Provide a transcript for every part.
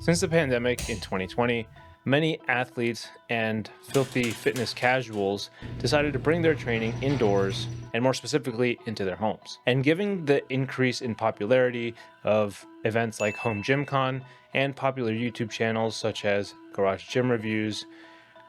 Since the pandemic in 2020, many athletes and filthy fitness casuals decided to bring their training indoors and more specifically into their homes. And given the increase in popularity of events like Home Gym Con and popular YouTube channels such as Garage Gym Reviews,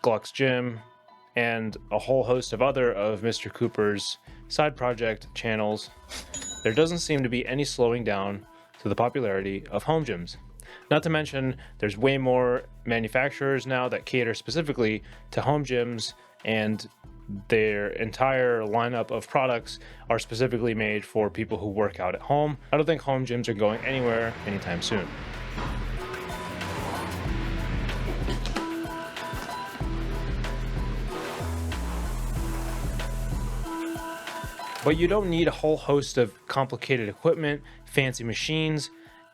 Gluck's Gym, and a whole host of other of Mr. Cooper's side project channels, there doesn't seem to be any slowing down to the popularity of home gyms. Not to mention, there's way more manufacturers now that cater specifically to home gyms, and their entire lineup of products are specifically made for people who work out at home. I don't think home gyms are going anywhere anytime soon. But you don't need a whole host of complicated equipment, fancy machines,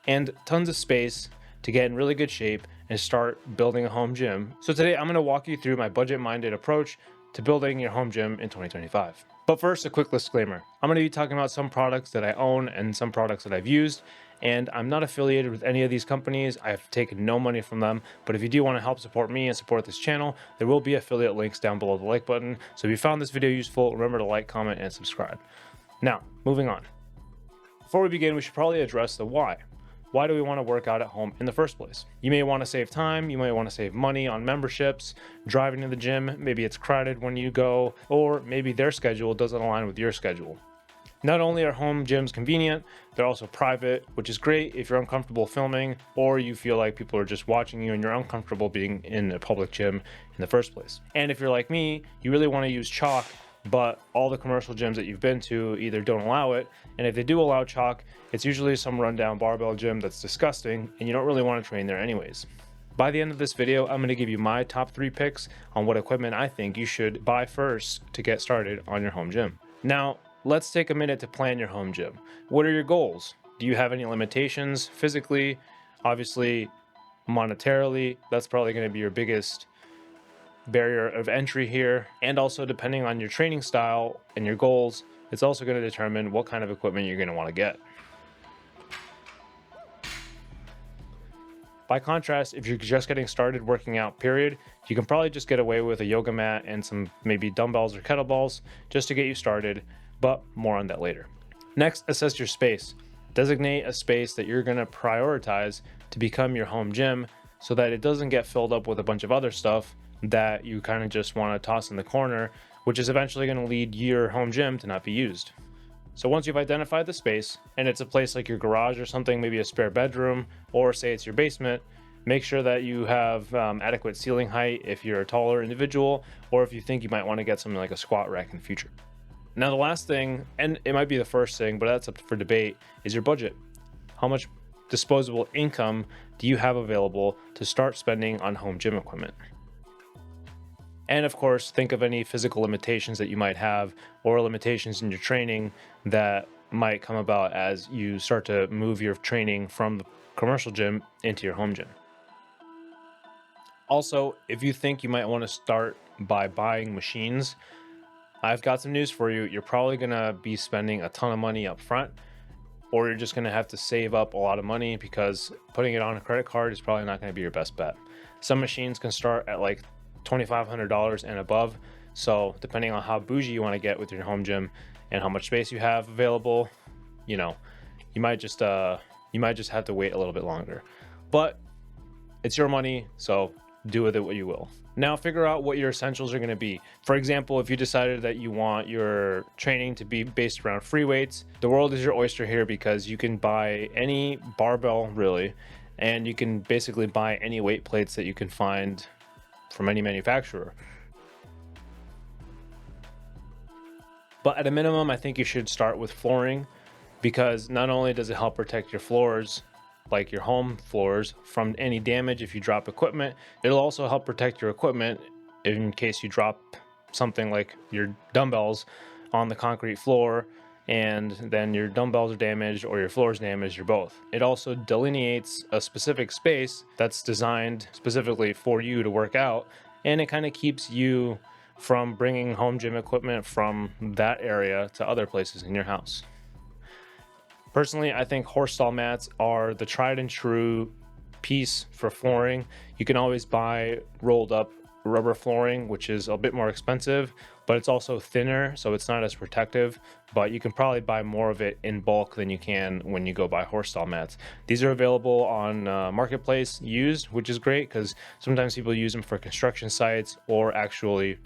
and tons of space to get in really good shape and start building a home gym. So today I'm going to walk you through my budget-minded approach to building your home gym in 2025. But first, a quick disclaimer. I'm going to be talking about some products that I own and some products that I've used, and I'm not affiliated with any of these companies. I've taken no money from them, but if you do want to help support me and support this channel, there will be affiliate links down below the like button. So if you found this video useful, remember to like, comment, and subscribe. Now, moving on. Before we begin, we should probably address the why. Why do we want to work out at home in the first place? You may want to save time, you might want to save money on memberships, driving to the gym, maybe it's crowded when you go, or maybe their schedule doesn't align with your schedule. Not only are home gyms convenient, they're also private, which is great if you're uncomfortable filming or you feel like people are just watching you and you're uncomfortable being in a public gym in the first place. And if you're like me, you really want to use chalk, but all the commercial gyms that you've been to either don't allow it, and if they do allow chalk, it's usually some rundown barbell gym that's disgusting and you don't really want to train there anyways. By the end of this video, I'm going to give you my top 3 picks on what equipment I think you should buy first to get started on your home gym. Now, let's take a minute to plan your home gym. What are your goals? Do you have any limitations physically? Obviously, monetarily, that's probably going to be your biggest barrier of entry here. And also, depending on your training style and your goals, it's also going to determine what kind of equipment you're going to want to get. By contrast, if you're just getting started working out, period, you can probably just get away with a yoga mat and some maybe dumbbells or kettlebells just to get you started, but more on that later. Next, assess your space. Designate a space that you're going to prioritize to become your home gym so that it doesn't get filled up with a bunch of other stuff that you kind of just want to toss in the corner, which is eventually going to lead your home gym to not be used. So once you've identified the space, and it's a place like your garage or something, maybe a spare bedroom, or say it's your basement, make sure that you have adequate ceiling height if you're a taller individual, or if you think you might want to get something like a squat rack in the future. Now the last thing, and it might be the first thing, but that's up for debate, is your budget. How much disposable income do you have available to start spending on home gym equipment? And of course, think of any physical limitations that you might have or limitations in your training that might come about as you start to move your training from the commercial gym into your home gym. Also, if you think you might want to start by buying machines, I've got some news for you. You're probably going to be spending a ton of money up front, or you're just going to have to save up a lot of money because putting it on a credit card is probably not going to be your best bet. Some machines can start at like $2,500 and above. So depending on how bougie you want to get with your home gym and how much space you have available, you might just have to wait a little bit longer. But it's your money, so do with it what you will. Now figure out what your essentials are going to be. For example, if you decided that you want your training to be based around free weights, the world is your oyster here because you can buy any barbell really, and you can basically buy any weight plates that you can find from any manufacturer. But at a minimum, I think you should start with flooring, because not only does it help protect your floors, like your home floors, from any damage if you drop equipment, it'll also help protect your equipment in case you drop something like your dumbbells on the concrete floor and then your dumbbells are damaged or your floor is damaged, or both. It also delineates a specific space that's designed specifically for you to work out, and it kind of keeps you from bringing home gym equipment from that area to other places in your house. Personally, I think horse stall mats are the tried and true piece for flooring. You can always buy rolled up rubber flooring, which is a bit more expensive, but it's also thinner, so it's not as protective. But you can probably buy more of it in bulk than you can when you go buy horse stall mats. These are available on Marketplace used, which is great because sometimes people use them for construction sites or actually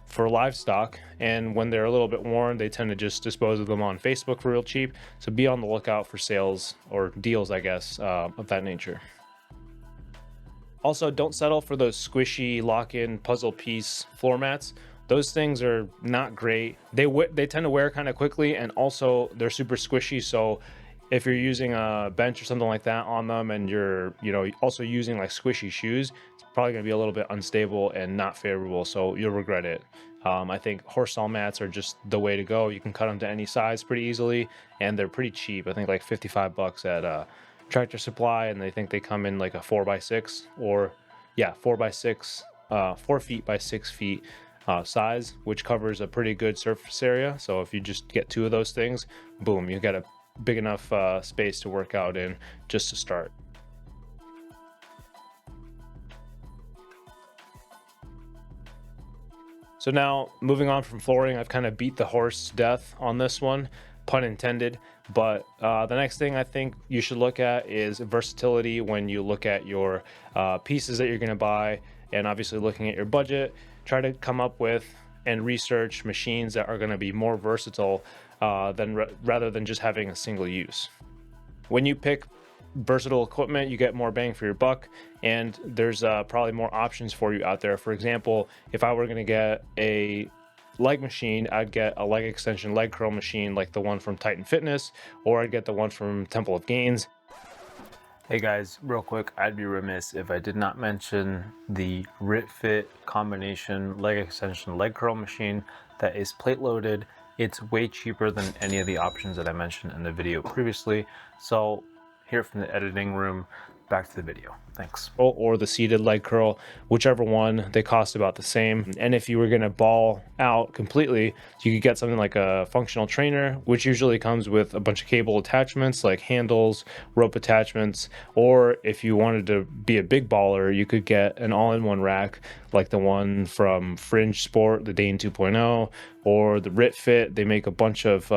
for livestock, and when they're a little bit worn, they tend to just dispose of them on Facebook for real cheap. So be on the lookout for sales or deals, I guess, of that nature. Also, don't settle for those squishy lock-in puzzle piece floor mats. Those things are not great. They tend to wear kind of quickly, and also they're super squishy. So if you're using a bench or something like that on them, and you're also using like squishy shoes, it's probably going to be a little bit unstable and not favorable. So you'll regret it. I think horse stall mats are just the way to go. You can cut them to any size pretty easily, and they're pretty cheap. I think like 55 bucks at Tractor Supply, and they think they come in like a 4x6 or 4x6, 4 feet by 6 feet size, which covers a pretty good surface area. So if you just get two of those things, boom, you got a big enough space to work out in just to start. So now moving on from flooring, I've kind of beat the horse to death on this one, pun intended. But the next thing I think you should look at is versatility when you look at your pieces that you're going to buy, and obviously looking at your budget. Try to come up with and research machines that are going to be more versatile rather than just having a single use. When you pick versatile equipment, you get more bang for your buck, and there's probably more options for you out there. For example, if I were going to get a leg machine, I'd get a leg extension leg curl machine like the one from Titan Fitness, or I'd get the one from Temple of Gains. Hey guys, real quick, I'd be remiss if I did not mention the RitFit combination leg extension leg curl machine that is plate loaded. It's way cheaper than any of the options that I mentioned in the video previously. So here from the editing room, back to the video. Thanks. Or the seated leg curl, whichever one, they cost about the same. And if you were going to ball out completely, you could get something like a functional trainer, which usually comes with a bunch of cable attachments like handles, rope attachments. Or if you wanted to be a big baller, you could get an all-in-one rack like the one from Fringe Sport, the Dane 2.0, or the RitFit. They make a bunch of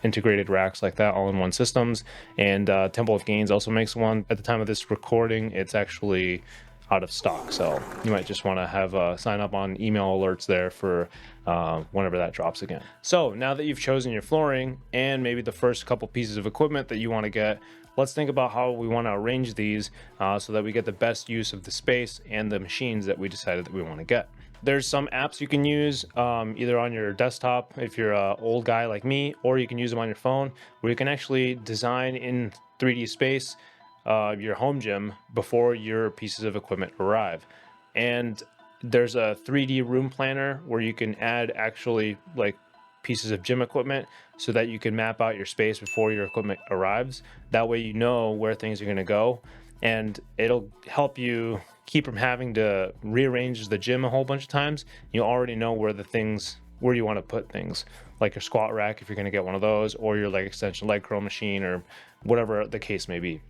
integrated racks like that, all-in-one systems. And Temple of Gains also makes one. At the time of this recording, it's actually out of stock, so you might just want to have sign up on email alerts there for whenever that drops again. So now that you've chosen your flooring and maybe the first couple pieces of equipment that you want to get, let's think about how we want to arrange these so that we get the best use of the space and the machines that we decided that we want to get. There's some apps you can use either on your desktop if you're an old guy like me, or you can use them on your phone, where you can actually design in 3D space your home gym before your pieces of equipment arrive. And there's a 3D room planner where you can add actually like pieces of gym equipment so that you can map out your space before your equipment arrives. That way you know where things are going to go, and it'll help you keep from having to rearrange the gym a whole bunch of times. You already know where you want to put things, like your squat rack if you're going to get one of those, or your leg extension leg curl machine, or whatever the case may be.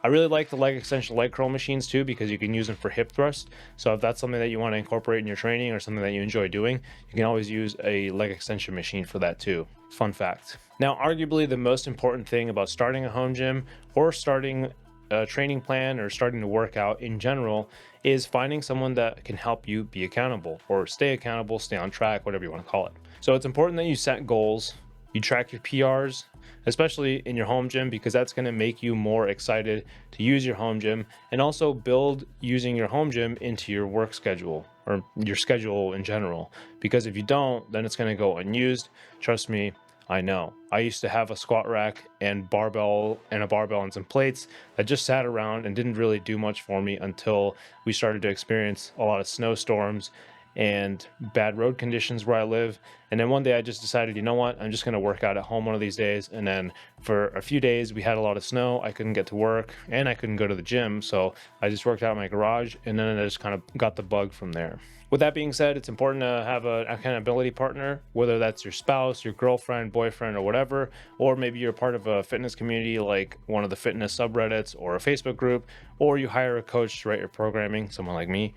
I really like the leg extension leg curl machines too, because you can use them for hip thrust. So if that's something that you want to incorporate in your training or something that you enjoy doing, you can always use a leg extension machine for that too. Fun fact. Now, arguably the most important thing about starting a home gym or starting a training plan or starting to work out in general is finding someone that can help you be accountable, or stay accountable, stay on track, whatever you want to call it. So it's important that you set goals, you track your PRs, especially in your home gym, because that's going to make you more excited to use your home gym, and also build using your home gym into your work schedule or your schedule in general. Because if you don't, then it's going to go unused. Trust me, I know. I used to have a squat rack and a barbell and some plates that just sat around and didn't really do much for me until we started to experience a lot of snowstorms and bad road conditions where I live. And then one day I just decided, you know what, I'm just going to work out at home one of these days. And then for a few days we had a lot of snow. I couldn't get to work and I couldn't go to the gym. So I just worked out in my garage, and then I just kind of got the bug from there. With that being said, it's important to have an accountability partner, whether that's your spouse, your girlfriend, boyfriend, or whatever, or maybe you're part of a fitness community like one of the fitness subreddits or a Facebook group, or you hire a coach to write your programming, someone like me.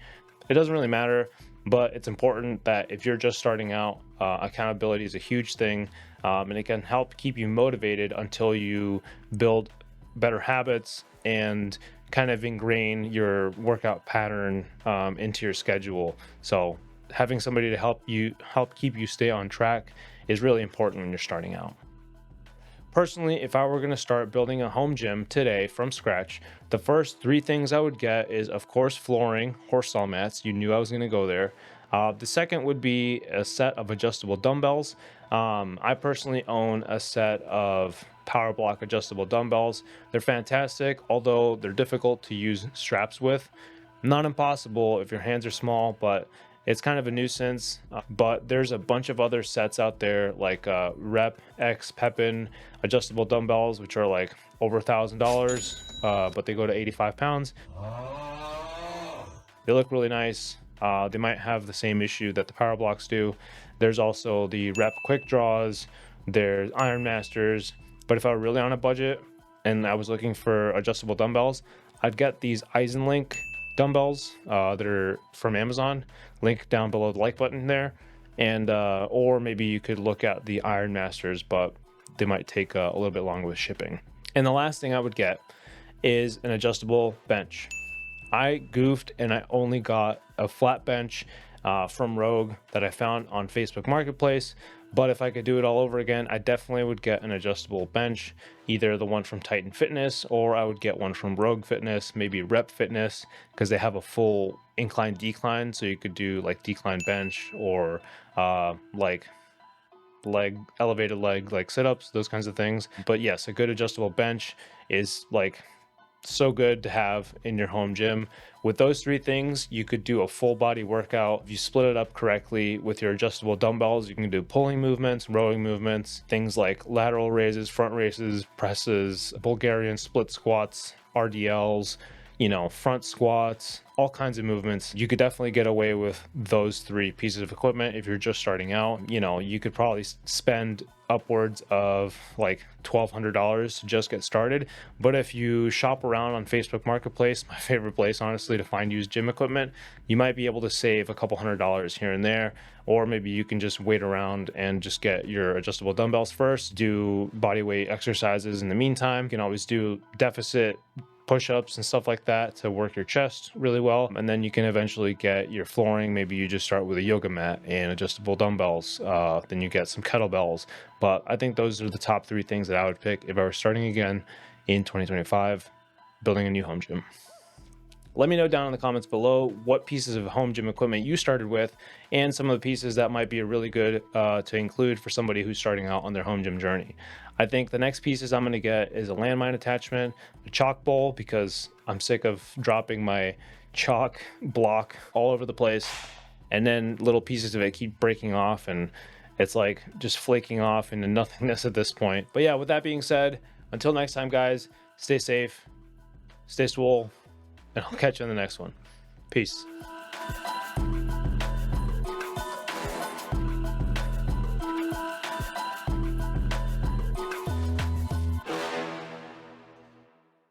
It doesn't really matter, but it's important that if you're just starting out, accountability is a huge thing, and it can help keep you motivated until you build better habits and kind of ingrain your workout pattern into your schedule. So having somebody to help keep you stay on track is really important when you're starting out. Personally, if I were going to start building a home gym today from scratch, the first three things I would get is, of course, flooring, horse stall mats. You knew I was going to go there. The second would be a set of adjustable dumbbells. I personally own a set of power block adjustable dumbbells. They're fantastic, although they're difficult to use straps with. Not impossible if your hands are small, but it's kind of a nuisance. But there's a bunch of other sets out there like Rep X Pepin adjustable dumbbells, which are like over $1,000, but they go to 85 pounds. They look really nice. They might have the same issue that the power blocks do. There's also the Rep Quick Draws. There's Iron Masters. But if I were really on a budget and I was looking for adjustable dumbbells, I'd get these Eisenlink dumbbells that are from Amazon. Link down below the like button there. And or maybe you could look at the Iron Masters, but they might take a little bit longer with shipping. And the last thing I would get is an adjustable bench. I goofed and I only got a flat bench from Rogue that I found on Facebook Marketplace. But if I could do it all over again, I definitely would get an adjustable bench, either the one from Titan Fitness, or I would get one from Rogue Fitness, maybe Rep Fitness, because they have a full incline decline. So you could do like decline bench or like elevated leg, like sit-ups, those kinds of things. But yes, a good adjustable bench is like so good to have in your home gym. With those three things, you could do a full body workout. If you split it up correctly with your adjustable dumbbells, you can do pulling movements, rowing movements, things like lateral raises, front raises, presses, Bulgarian split squats, RDLs, front squats, all kinds of movements. You could definitely get away with those three pieces of equipment if you're just starting out. You could probably spend upwards of like $1,200 to just get started. But if you shop around on Facebook Marketplace, my favorite place, honestly, to find used gym equipment, you might be able to save a couple $100 here and there. Or maybe you can just wait around and just get your adjustable dumbbells first, do body weight exercises in the meantime. You can always do deficit push-ups and stuff like that to work your chest really well, and then you can eventually get your flooring. Maybe you just start with a yoga mat and adjustable dumbbells, then you get some kettlebells. But I think those are the top three things that I would pick if I were starting again in 2025 building a new home gym. Let me know down in the comments below what pieces of home gym equipment you started with and some of the pieces that might be really good to include for somebody who's starting out on their home gym journey. I think the next pieces I'm going to get is a landmine attachment, a chalk bowl, because I'm sick of dropping my chalk block all over the place, and then little pieces of it keep breaking off and it's like just flaking off into nothingness at this point. But yeah, with that being said, until next time, guys, stay safe, stay swole, and I'll catch you on the next one. Peace.